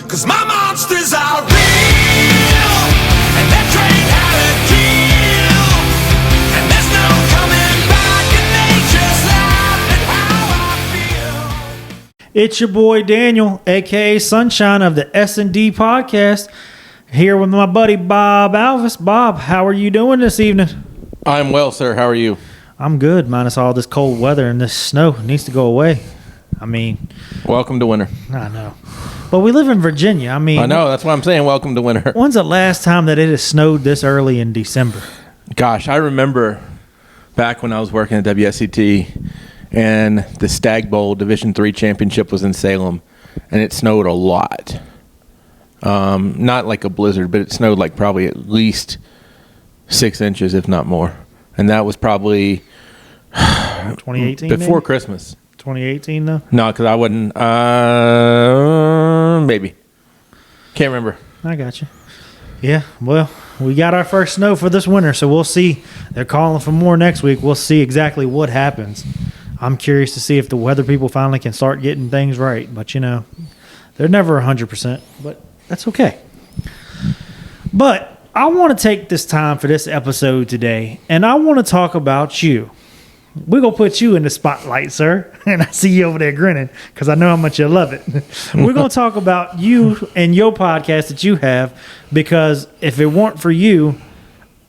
'cause my monsters are real, and that train had a kill, and there's no coming back, and they just laugh at how I feel. It's your boy Daniel, aka Sunshine of the S&D podcast, here with my buddy Bob Alvis. Bob, how are you doing this evening? I'm well, sir. How are you? I'm good, minus all this cold weather and this snow. It needs to go away. I mean, Welcome to winter. I know. But we live in Virginia. I mean, I know. That's why I'm saying welcome to winter. When's the last time that it has snowed this early in December? Gosh, I remember back when I was working at WSCT and the Stag Bowl Division III championship was in Salem, and it snowed a lot. Not like a blizzard, but it snowed like probably at least 6 inches, if not more. And that was probably 2018 before maybe? Christmas. 2018 though? No, because I wasn't. Maybe. Can't remember. I got you. Yeah, well, we got our first snow for this winter, so we'll see. They're calling for more next week. We'll see exactly what happens. I'm curious to see if the weather people finally can start getting things right. But, you know, they're never 100%, but that's okay. But I want to take this time for this episode today, and I want to talk about you. We're going to put you in the spotlight, sir. And I see you over there grinning because I know how much you love it. We're going to talk about you and your podcast that you have, because if it weren't for you,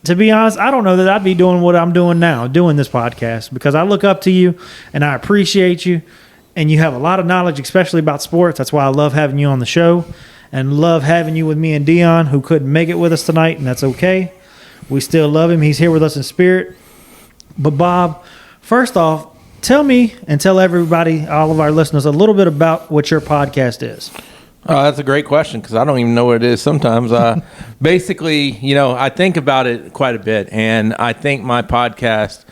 to be honest, I don't know that I'd be doing what I'm doing now, doing this podcast, because I look up to you and I appreciate you, and you have a lot of knowledge, especially about sports. That's why I love having you on the show and love having you with me and Dion, who couldn't make it with us tonight, and that's okay. We still love him. He's here with us in spirit. But Bob, first off, tell me and tell everybody, all of our listeners, a little bit about what your podcast is. That's a great question, because I don't even know what it is sometimes. Basically, you know, I think about it quite a bit, and I think my podcast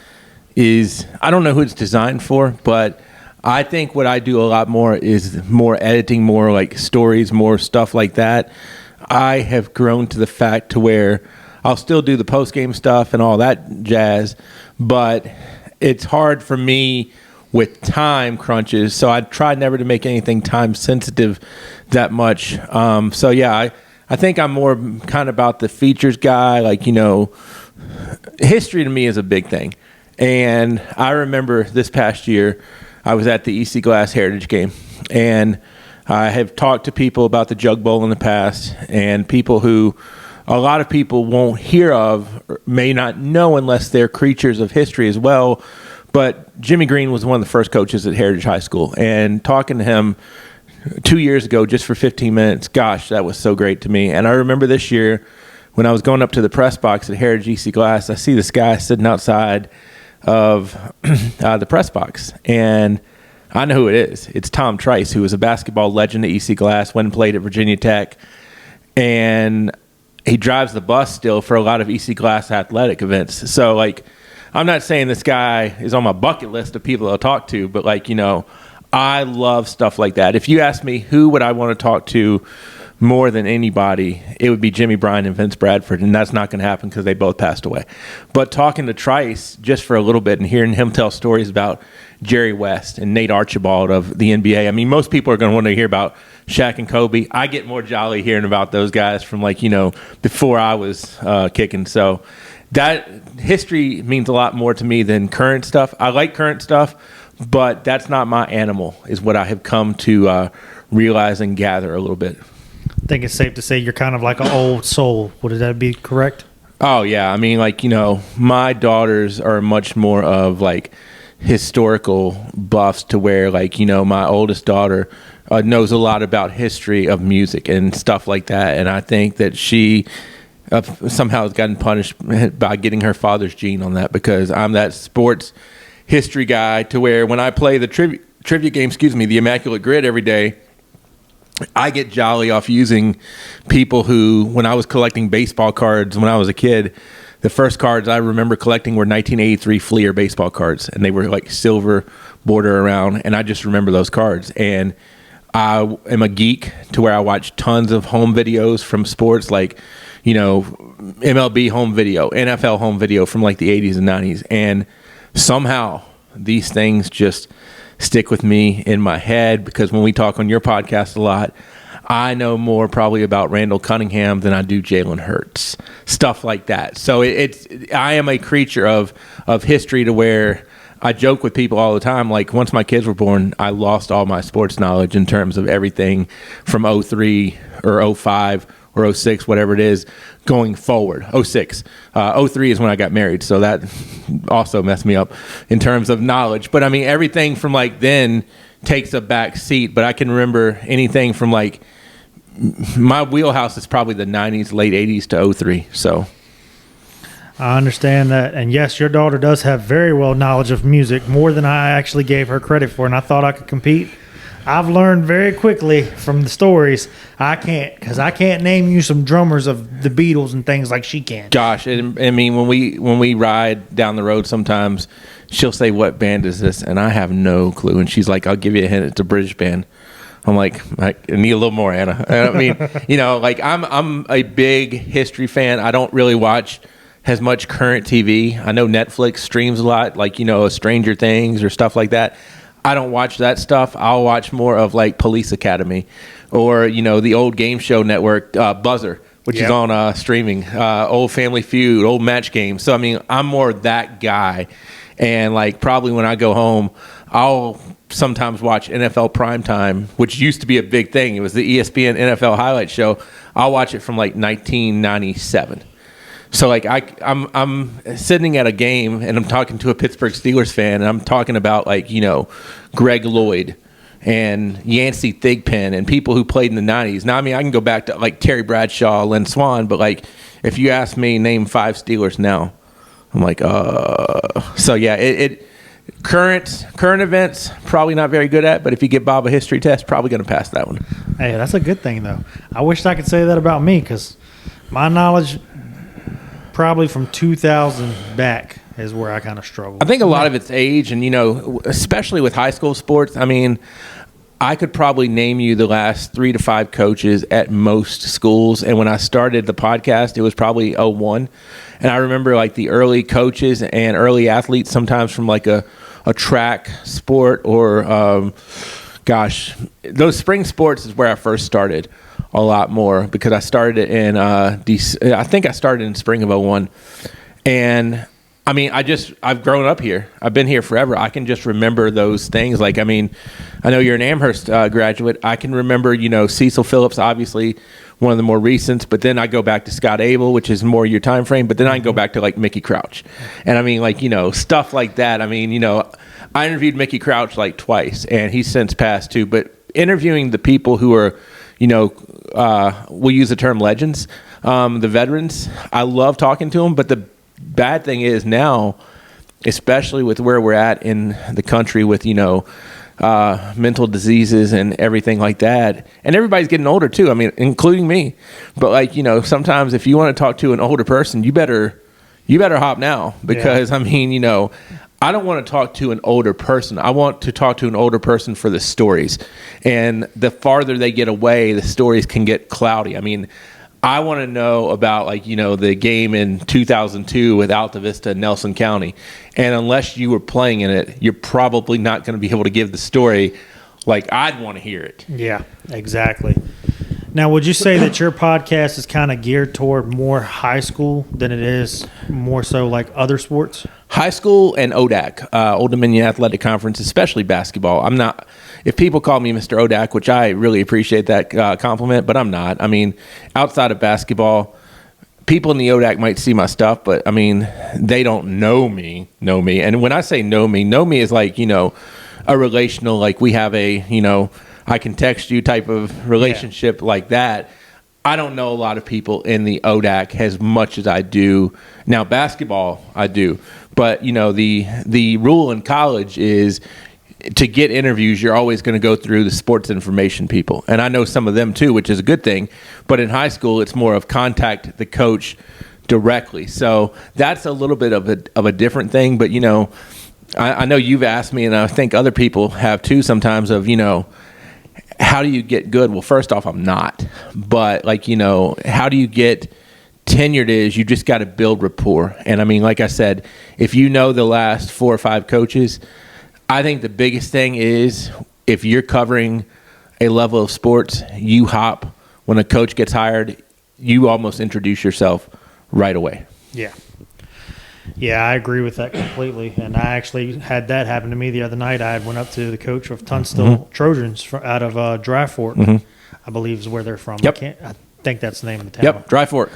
is, I don't know who it's designed for, but I think what I do a lot more is more editing, more like stories, more stuff like that. I have grown to the fact to where I'll still do the post-game stuff and all that jazz, but it's hard for me with time crunches, so I try never to make anything time sensitive that much. So yeah, I think I'm more kind of about the features guy. Like, you know, history to me is a big thing. And I remember this past year, I was at the EC Glass Heritage Game, and I have talked to people about the Jug Bowl in the past, and people who a lot of people won't hear of, or may not know unless they're creatures of history as well. But Jimmy Green was one of the first coaches at Heritage High School, and talking to him 2 years ago just for 15 minutes, gosh, that was so great to me. And I remember this year when I was going up to the press box at Heritage EC Glass, I see this guy sitting outside of the press box, and I know who it is. It's Tom Trice, who was a basketball legend at EC Glass, went and played at Virginia Tech, and he drives the bus still for a lot of EC Glass athletic events. So, like, I'm not saying this guy is on my bucket list of people I'll talk to, but, like, you know, I love stuff like that. If you ask me who would I want to talk to more than anybody, it would be Jimmy Bryan and Vince Bradford, and that's not going to happen because they both passed away. But talking to Trice just for a little bit and hearing him tell stories about Jerry West and Nate Archibald of the NBA, I mean, most people are going to want to hear about Shaq and Kobe. I get more jolly hearing about those guys from, like, you know, before I was kicking. So that history means a lot more to me than current stuff. I like current stuff, but that's not my animal, is what I have come to realize and gather a little bit. I think it's safe to say you're kind of like an old soul. Would that be correct? Oh, yeah. I mean, like, you know, my daughters are much more of, like, historical buffs, to where, like, you know, my oldest daughter knows a lot about history of music and stuff like that. And I think that she somehow has gotten punished by getting her father's gene on that, because I'm that sports history guy, to where when I play the trivia game, the Immaculate Grid every day, I get jolly off using people who, when I was collecting baseball cards when I was a kid, the first cards I remember collecting were 1983 Fleer baseball cards, and they were like silver border around, and I just remember those cards. And I am a geek to where I watch tons of home videos from sports, like, you know, MLB home video, NFL home video from like the 80s and 90s. And somehow these things just stick with me in my head, because when we talk on your podcast a lot, I know more probably about Randall Cunningham than I do Jalen Hurts, stuff like that. So I am a creature of history to where I joke with people all the time. Like once my kids were born, I lost all my sports knowledge in terms of everything from '03 or '05 or '06, whatever it is, going forward. '06, '03 is when I got married, so that also messed me up in terms of knowledge. But I mean, everything from like then takes a back seat. But I can remember anything from like my wheelhouse is probably the '90s, late '80s to '03. So. I understand that. And yes, your daughter does have very well knowledge of music, more than I actually gave her credit for, and I thought I could compete. I've learned very quickly from the stories I can't, because I can't name you some drummers of the Beatles and things like she can. Gosh, I mean, when we ride down the road sometimes, she'll say, "What band is this?" And I have no clue. And she's like, "I'll give you a hint. It's a British band." I'm like, I need a little more, Anna. I mean, like I'm a big history fan. I don't really watch as much current TV. I know Netflix streams a lot, like, Stranger Things or stuff like that. I don't watch that stuff. I'll watch more of like Police Academy or, the old game show network, Buzzer, which is on streaming, old Family Feud, old Match Game. So, I mean, I'm more that guy. And like probably when I go home, I'll sometimes watch NFL Primetime, which used to be a big thing. It was the ESPN NFL highlight show. I'll watch it from like 1997. So like I'm sitting at a game and I'm talking to a Pittsburgh Steelers fan and I'm talking about like, Greg Lloyd and Yancey Thigpen and people who played in the 90s. Now, I mean, I can go back to like Terry Bradshaw, Len Swan, but like if you ask me, name 5 Steelers now, I'm like, So yeah, current events, probably not very good at, but if you give Bob a history test, probably going to pass that one. Hey, that's a good thing though. I wish I could say that about me, because my knowledge probably from 2000 back is where I kind of struggle. I think a lot of it's age and, especially with high school sports. I mean, I could probably name you the last 3 to 5 coaches at most schools. And when I started the podcast, it was probably '01. And I remember like the early coaches and early athletes, sometimes from like a track sport or, those spring sports is where I first started a lot more, because I started in I think I started in spring of '01. And I mean, I've grown up here. I've been here forever. I can just remember those things. Like, I mean, I know you're an Amherst graduate. I can remember, Cecil Phillips, obviously one of the more recents, but then I go back to Scott Abel, which is more your time frame, but then I can go back to like Mickey Crouch. And I mean, like, stuff like that. I mean, I interviewed Mickey Crouch like twice, and he's since passed too, but interviewing the people who are, we'll use the term legends, the veterans. I love talking to them, but the bad thing is now, especially with where we're at in the country with, mental diseases and everything like that, and everybody's getting older too. I mean, including me. But like, sometimes if you want to talk to an older person, you better hop now, because I mean, I don't want to talk to an older person. I want to talk to an older person for the stories. And the farther they get away, the stories can get cloudy. I mean, I want to know about like, the game in 2002 with Alta Vista and Nelson County. And unless you were playing in it, you're probably not going to be able to give the story like I'd want to hear it. Yeah, exactly. Now, would you say that your podcast is kind of geared toward more high school than it is more so like other sports? High school and ODAC, Old Dominion Athletic Conference, especially basketball. I'm not, if people call me Mr. ODAC, which I really appreciate that compliment, but I'm not. I mean, outside of basketball, people in the ODAC might see my stuff, but I mean, they don't know me. And when I say know me is like, a relational, like we have a, I can text you type of relationship like that. I don't know a lot of people in the ODAC as much as I do. Now, basketball, I do. But, the rule in college is to get interviews, you're always going to go through the sports information people. And I know some of them too, which is a good thing. But in high school, it's more of contact the coach directly. So that's a little bit of a different thing. But, I know you've asked me, and I think other people have too sometimes, of, how do you get good? Well, first off, I'm not. But, like, how do you get tenured is you just got to build rapport. And, I mean, like I said, if you know the last 4 or 5 coaches, I think the biggest thing is if you're covering a level of sports, you hop. When a coach gets hired, you almost introduce yourself right away. Yeah. Yeah, I agree with that completely. And I actually had that happen to me the other night. I went up to the coach of Tunstall Trojans out of Dry Fork, I believe is where they're from. Yep. I think that's the name of the town. Yep, Dry Fork.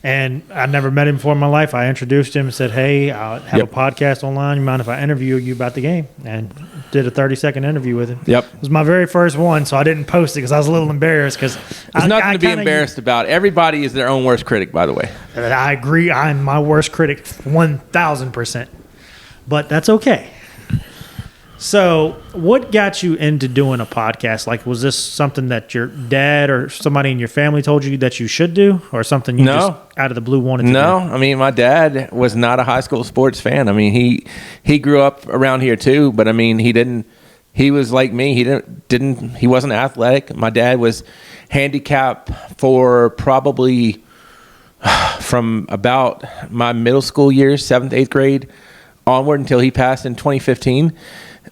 And I never met him before in my life. I introduced him and said, hey, I have a podcast online. You mind if I interview you about the game? And did a 30-second interview with him. Yep. It was my very first one, so I didn't post it because I was a little embarrassed. There's nothing to be embarrassed about. Everybody is their own worst critic, by the way. I agree. I'm my worst critic 1,000%. But that's okay. So what got you into doing a podcast? Like, was this something that your dad or somebody in your family told you that you should do, or something you just out of the blue wanted to do? No, I mean, my dad was not a high school sports fan. I mean, he grew up around here too, but I mean, he was like me. He wasn't athletic. My dad was handicapped for probably from about my middle school years, 7th, 8th grade onward until he passed in 2015.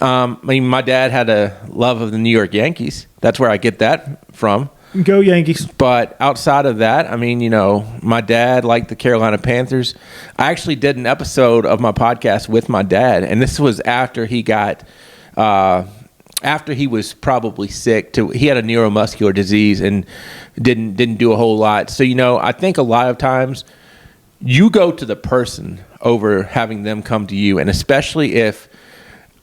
I mean, my dad had a love of the New York Yankees. That's where I get that from. Go Yankees. But outside of that, I mean, my dad liked the Carolina Panthers. I actually did an episode of my podcast with my dad, and this was after he got after he was probably sick. He had a neuromuscular disease and didn't do a whole lot. So, I think a lot of times you go to the person over having them come to you, and especially if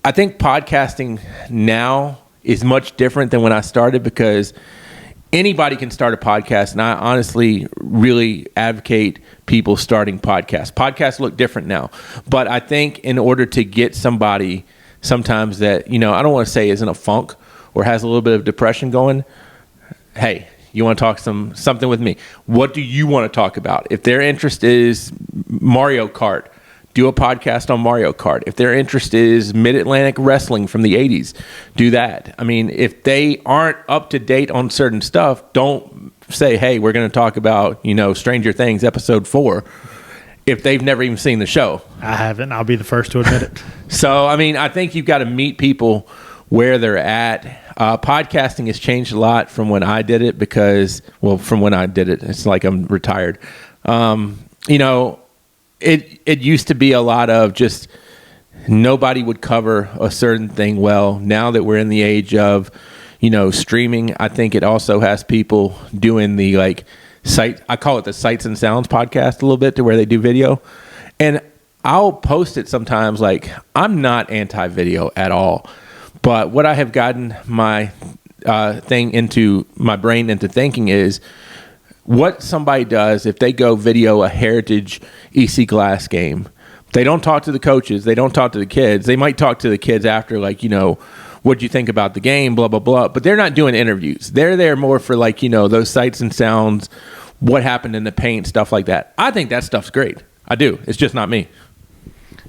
I think podcasting now is much different than when I started, because anybody can start a podcast, and I honestly really advocate people starting podcasts. Podcasts look different now, but I think in order to get somebody sometimes that, I don't want to say is in a funk or has a little bit of depression going, hey, you want to talk something with me? What do you want to talk about? If their interest is Mario Kart, do a podcast on Mario Kart. If their interest is Mid-Atlantic wrestling from the 80s, do that. I mean, if they aren't up to date on certain stuff, don't say, hey, we're going to talk about, Stranger Things episode 4, if they've never even seen the show. I haven't. I'll be the first to admit it. So, I mean, I think you've got to meet people where they're at. Podcasting has changed a lot from when I did it from when I did it. It's like I'm retired. It used to be a lot of just nobody would cover a certain thing well. Now that we're in the age of, streaming, I think it also has people doing the I call it the Sights and Sounds podcast a little bit, to where they do video. And I'll post it sometimes. I'm not anti-video at all, but what I have gotten my brain into thinking is, what somebody does if they go video a Heritage EC Glass game. They don't talk to the coaches. They don't talk to the kids. They might talk to the kids after, what'd you think about the game, blah, blah, blah. But they're not doing interviews. They're there more for, those sights and sounds, what happened in the paint, stuff like that. I think that stuff's great. I do. It's just not me.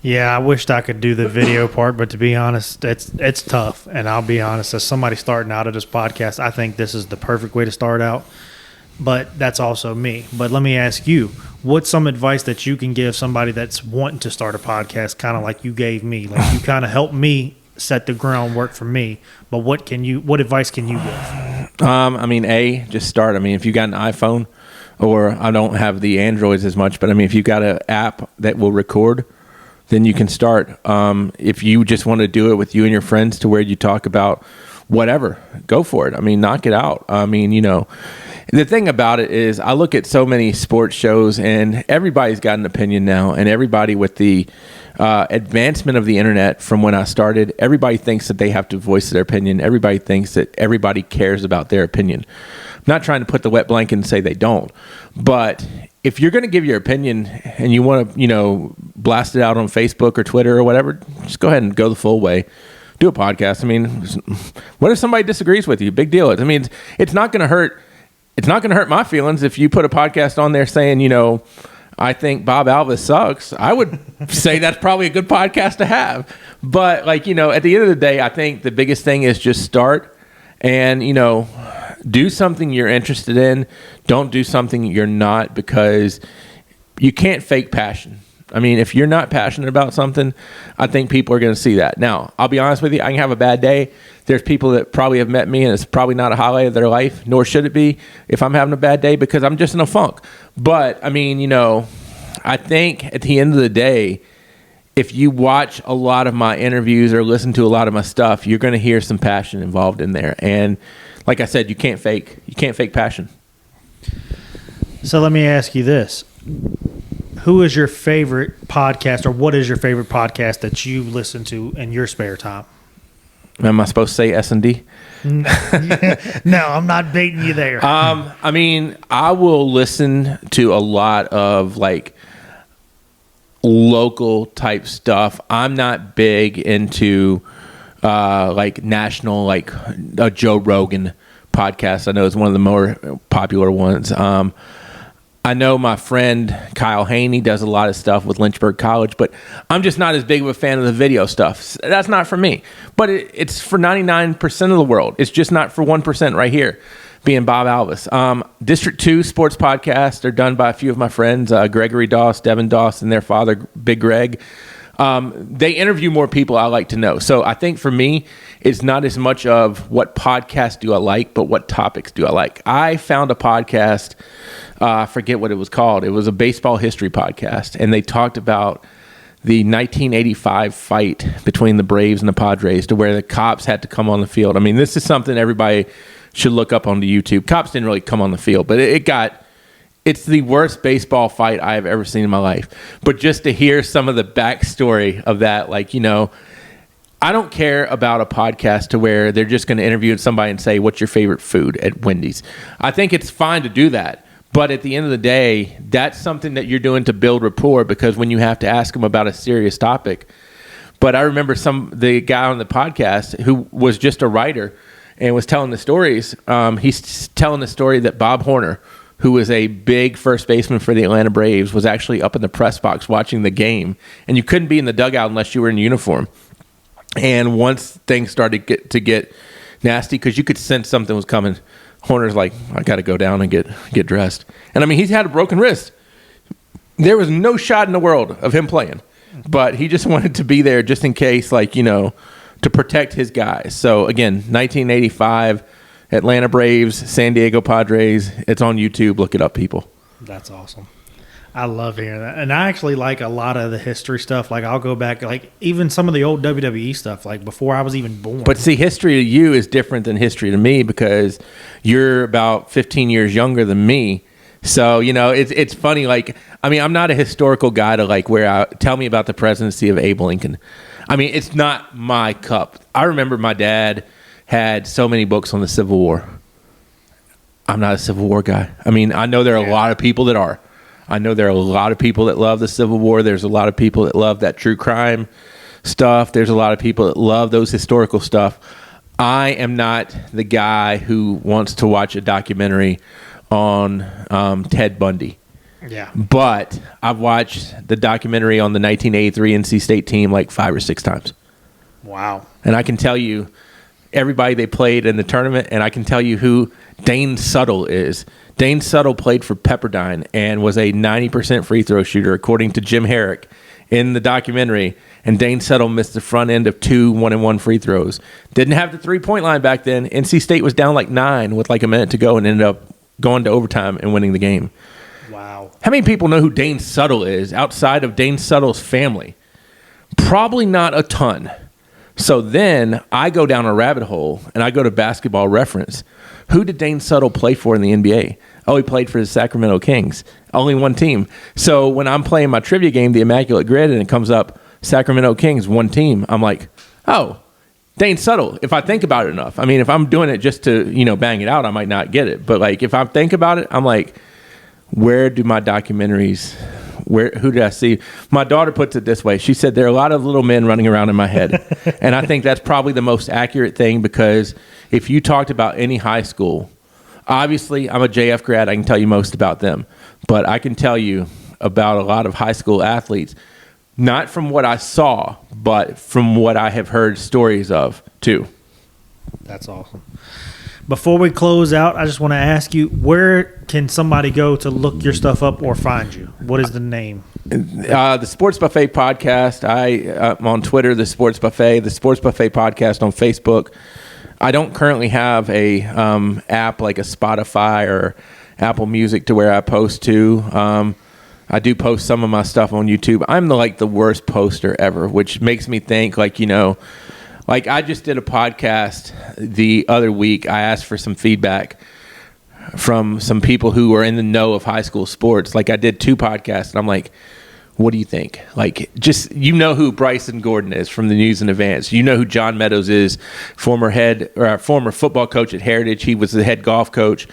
Yeah, I wished I could do the video part, but to be honest, it's tough. And I'll be honest, as somebody starting out of this podcast, I think this is the perfect way to start out. But that's also me. But let me ask you, what's some advice that you can give somebody that's wanting to start a podcast, kind of like you gave me? Like, you kind of helped me set the groundwork for me. But what advice can you give? Just start. I mean, if you got an iPhone, or I don't have the Androids as much, but I mean, if you've got an app that will record, then you can start. If you just want to do it with you and your friends, to where you talk about whatever, go for it. I mean, knock it out. I mean, the thing about it is, I look at so many sports shows, and everybody's got an opinion now, and everybody with the advancement of the internet from when I started, everybody thinks that they have to voice their opinion. Everybody thinks that everybody cares about their opinion. I'm not trying to put the wet blanket and say they don't, but if you're going to give your opinion and you want to, blast it out on Facebook or Twitter or whatever, just go ahead and go the full way. Do a podcast. I mean, what if somebody disagrees with you? Big deal. I mean, it's not going to hurt. It's not going to hurt my feelings if you put a podcast on there saying, I think Bob Alvis sucks. I would say that's probably a good podcast to have. But at the end of the day, I think the biggest thing is just start and, do something you're interested in. Don't do something you're not, because you can't fake passion. I mean, if you're not passionate about something, I think people are going to see that. Now, I'll be honest with you, I can have a bad day. There's people that probably have met me, and it's probably not a highlight of their life, nor should it be if I'm having a bad day, because I'm just in a funk. But, I mean, you know, I think at the end of the day, if you watch a lot of my interviews or listen to a lot of my stuff, you're going to hear some passion involved in there. And like I said, you can't fake passion. So let me ask you this. Who is your favorite podcast, or what is your favorite podcast that you listen to in your spare time? Am I supposed to say S&D? No, I'm not baiting you there. I mean, I will listen to a lot of like local type stuff. I'm not big into like national, like a Joe Rogan podcast. I know it's one of the more popular ones. I know my friend Kyle Haney does a lot of stuff with Lynchburg College, but I'm just not as big of a fan of the video stuff. That's not for me. But it's for 99% of the world. It's just not for 1% right here, being Bob Alvis. District 2 sports podcasts are done by a few of my friends, Gregory Doss, Devin Doss, and their father, Big Greg. They interview more people I like to know. So I think for me, it's not as much of what podcast do I like, but what topics do I like. I found a podcast, I forget what it was called. It was a baseball history podcast, and they talked about the 1985 fight between the Braves and the Padres, to where the cops had to come on the field. I mean, this is something everybody should look up onto YouTube. Cops didn't really come on the field, but it's the worst baseball fight I have ever seen in my life. But just to hear some of the backstory of that, like, you know, I don't care about a podcast to where they're just going to interview somebody and say, what's your favorite food at Wendy's? I think it's fine to do that. But at the end of the day, that's something that you're doing to build rapport, because when you have to ask them about a serious topic. But I remember the guy on the podcast who was just a writer and was telling the stories. He's telling the story that Bob Horner, who was a big first baseman for the Atlanta Braves, was actually up in the press box watching the game. And you couldn't be in the dugout unless you were in uniform. And once things started to get nasty, because you could sense something was coming, Horner's like, I got to go down and get dressed. And I mean, he's had a broken wrist. There was no shot in the world of him playing, but he just wanted to be there just in case, like, you know, to protect his guys. So again, 1985, Atlanta Braves, San Diego Padres. It's on YouTube. Look it up, people. That's awesome. I love hearing that. And I actually like a lot of the history stuff. Like, I'll go back, like, even some of the old WWE stuff, like, before I was even born. But see, history to you is different than history to me, because you're about 15 years younger than me. So, you know, it's funny. Like, I mean, I'm not a historical guy to, like, tell me about the presidency of Abe Lincoln. I mean, it's not my cup. I remember my dad had so many books on the Civil War. I'm not a Civil War guy. I mean, I know there are a lot of people that are. I know there are a lot of people that love the Civil War. There's a lot of people that love that true crime stuff. There's a lot of people that love those historical stuff. I am not the guy who wants to watch a documentary on Ted Bundy. Yeah. But I've watched the documentary on the 1983 NC State team like 5 or 6 times. Wow. And I can tell you everybody they played in the tournament, and I can tell you who Dane Suttle is. Dane Suttle played for Pepperdine and was a 90% free throw shooter, according to Jim Herrick in the documentary. And Dane Suttle missed the front end of 2 1-and-1 free throws. Didn't have the 3-point line back then. NC State was down like 9 with like a minute to go and ended up going to overtime and winning the game. Wow. How many people know who Dane Suttle is outside of Dane Suttle's family? Probably not a ton. So then I go down a rabbit hole and I go to Basketball Reference. Who did Dane Suttle play for in the NBA? Oh, he played for the Sacramento Kings. Only one team. So when I'm playing my trivia game, the Immaculate Grid, and it comes up Sacramento Kings, one team, I'm like, oh, Dane Suttle. If I think about it enough. I mean, if I'm doing it just to, you know, bang it out, I might not get it. But like, if I think about it, I'm like, where do my documentaries, who did I see? My daughter puts it this way. She said, there are a lot of little men running around in my head. And I think that's probably the most accurate thing, because if you talked about any high school, obviously I'm a JF grad, I can tell you most about them. But I can tell you about a lot of high school athletes, not from what I saw, but from what I have heard stories of too. That's awesome. Before we close out, I just want to ask you, where can somebody go to look your stuff up or find you? What is the name? The Sports Buffet Podcast. I'm on Twitter, The Sports Buffet Podcast on Facebook. I don't currently have a app like a Spotify or Apple Music to where I post to. I do post some of my stuff on YouTube. I'm the worst poster ever, which makes me think I just did a podcast the other week. I asked for some feedback from some people who are in the know of high school sports. I did 2 podcasts, and I'm like, what do you think? Who Bryson Gordon is from the News and Advance. You know who John Meadows is, former football coach at Heritage. He was the head golf coach.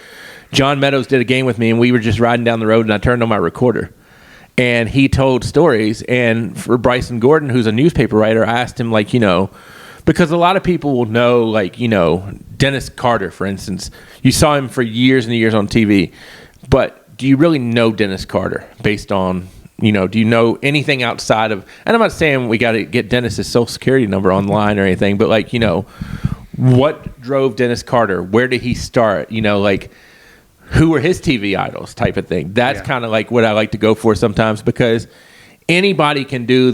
John Meadows did a game with me, and we were just riding down the road, and I turned on my recorder. And he told stories. And for Bryson Gordon, who's a newspaper writer, I asked him, because a lot of people will know, Dennis Carter, for instance. You saw him for years and years on TV. But do you really know Dennis Carter based on, do you know anything outside of, and I'm not saying we got to get Dennis's social security number online or anything, but what drove Dennis Carter? Where did he start? Who were his TV idols type of thing? That's kind of what I like to go for sometimes, because anybody can do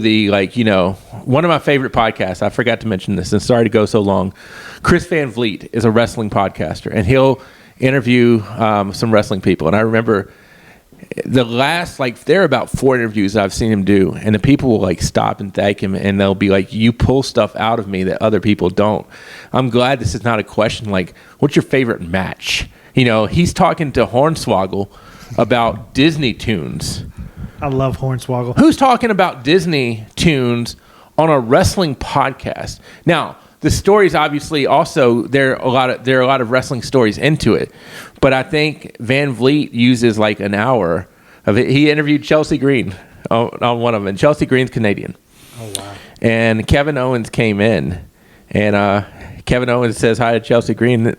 one of my favorite podcasts. I forgot to mention this, and sorry to go so long. Chris Van Vliet is a wrestling podcaster, and he'll interview some wrestling people. And I remember the last, there are about 4 interviews I've seen him do, and the people will stop and thank him, and they'll be like, you pull stuff out of me that other people don't. I'm glad this is not a question what's your favorite match? He's talking to Hornswoggle about Disney tunes. I love Hornswoggle. Who's talking about Disney tunes on a wrestling podcast? Now, the stories obviously also there are a lot of wrestling stories into it, but I think Van Vliet uses an hour of it. He interviewed Chelsea Green on one of them, and Chelsea Green's Canadian. Oh wow! And Kevin Owens came in, and Kevin Owens says hi to Chelsea Green.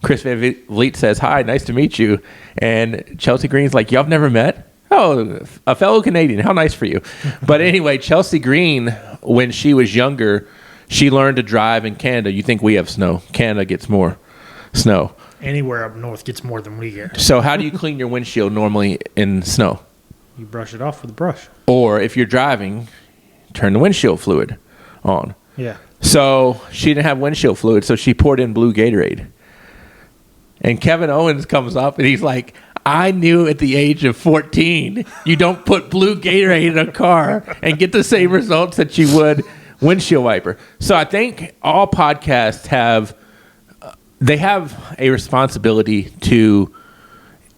Chris Van Vliet says hi, nice to meet you, and Chelsea Green's like, y'all never met? Oh, a fellow Canadian. How nice for you. But anyway, Chelsea Green, when she was younger, she learned to drive in Canada. You think we have snow. Canada gets more snow. Anywhere up north gets more than we get. So how do you clean your windshield normally in snow? You brush it off with a brush. Or if you're driving, turn the windshield fluid on. Yeah. So she didn't have windshield fluid, so she poured in blue Gatorade. And Kevin Owens comes up, and he's like, I knew at the age of 14 you don't put blue Gatorade in a car and get the same results that you would windshield wiper. So I think all podcasts have a responsibility to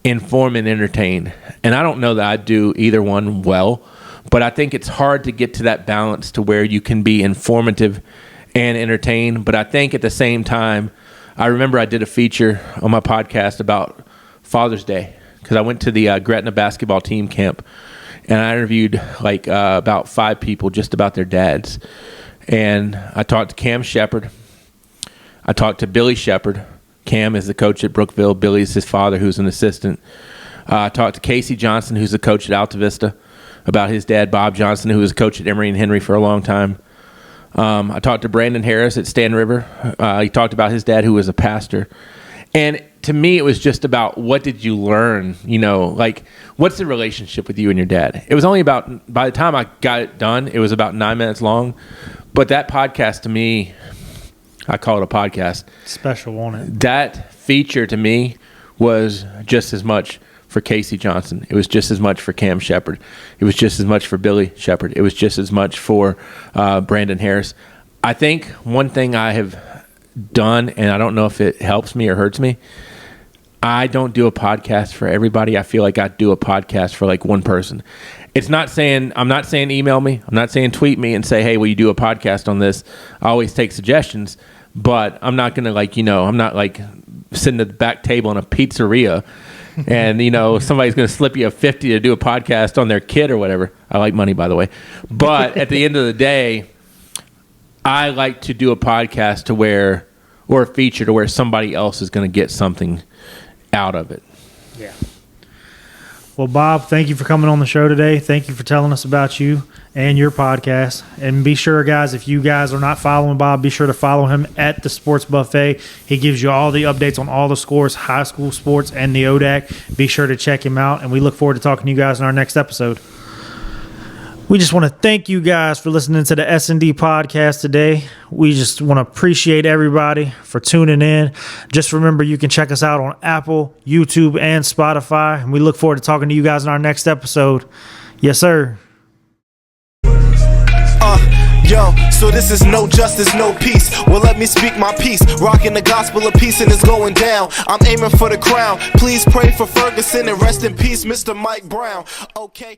inform and entertain. And I don't know that I do either one well, but I think it's hard to get to that balance to where you can be informative and entertain. But I think at the same time, I remember I did a feature on my podcast about Father's Day, because I went to the Gretna basketball team camp, and I interviewed about 5 people just about their dads. And I talked to Cam Shepard. I talked to Billy Shepard. Cam is the coach at Brookville. Billy is his father, who's an assistant. I talked to Casey Johnson, who's the coach at Alta Vista, about his dad, Bob Johnson, who was a coach at Emory and Henry for a long time. I talked to Brandon Harris at Stan River. He talked about his dad, who was a pastor. And to me, it was just about, what did you learn? What's the relationship with you and your dad? It was only about, by the time I got it done, it was about 9 minutes long. But that podcast, to me, I call it a podcast. Special, won't it? That feature, to me, was just as much for Casey Johnson. It was just as much for Cam Shepard. It was just as much for Billy Shepard. It was just as much for Brandon Harris. I think one thing I have done, and I don't know if it helps me or hurts me, I don't do a podcast for everybody. I feel like I do a podcast for one person. I'm not saying email me. I'm not saying tweet me and say, hey, will you do a podcast on this? I always take suggestions, but I'm not going to I'm not sitting at the back table in a pizzeria and, somebody's going to slip you a 50 to do a podcast on their kid or whatever. I like money, by the way. But at the end of the day, I like to do a podcast or a feature to where somebody else is going to get something out of it. Yeah. Well, Bob, thank you for coming on the show today. Thank you for telling us about you and your podcast. And be sure, guys, if you guys are not following Bob, be sure to follow him at the Sports Buffet. He gives you all the updates on all the scores, high school sports, and the ODAC. Be sure to check him out, and we look forward to talking to you guys in our next episode. We just want to thank you guys for listening to the S&D podcast today. We just want to appreciate everybody for tuning in. Just remember, you can check us out on Apple, YouTube, and Spotify. And we look forward to talking to you guys in our next episode. Yes, sir. Yo, so this is no justice, no peace. Well, let me speak my piece. Rocking the gospel of peace and it's going down. I'm aiming for the crown. Please pray for Ferguson and rest in peace, Mr. Mike Brown. Okay.